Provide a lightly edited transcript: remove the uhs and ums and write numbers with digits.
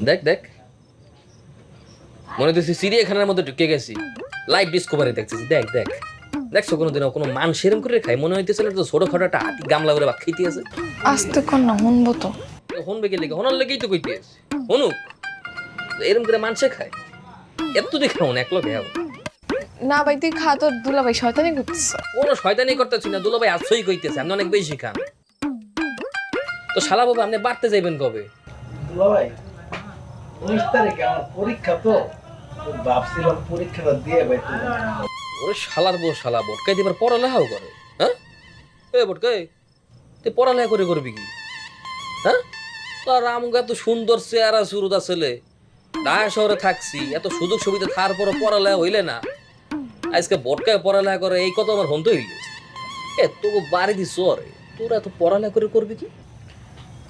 দেখ দেখ মনে হচ্ছে চিড়িয়াখানার মধ্যে ঢুকে গেছি, লাইভ ডিসকভারি দেখতেছি। দেখ দেখ দেখছো কোনোদিনও কোনো মানুষ এরম করে খায়? মনে হইতেছিল তো ছোটখাটো একটা হাতি গামলা করে ভাত খাইতে আছে। আস্তে কর না, শুনবো তো। হনবে কে লেগে? হনার লেগেই তো কইতে আছে, হনুক। এরম করে মানুষে খায়? এত দেখে খাও না, একলো খাও। না ভাই তুই খা, তোর দুলাভাই শয়তানি করতেছে। কোনো শয়তানি করতেছি না, দুলাভাই আসছই কইতেছে আপনি অনেক বেশি খান। তো শালা বাবা আপনি বাড়তে যাইবেন কবে? দুলাভাই 19 তারিখে আমার পরীক্ষা, তো ভাবছিলাম পরীক্ষাটা দিয়ে ভাই ওরে শালার বউ শালা বটকাই দিবার পড়ালেখাও করে। হ্যাঁ এ বটকাই, তুই পড়ালেখা করে করবি কি? হ্যাঁ তোর আমগা এত সুন্দর চেহারা সুরুদা ছেলে, ঢাকা শহরে থাকছি, এত সুযোগ সুবিধা থার পর পড়ালেখা হইলে না, আজকে বটকায় পড়ালেখা করে এই কত আমার হন তো হইলে। এ তোকে বাড়ি দিস রে, তোরা এত পড়ালেখা করে করবি কি?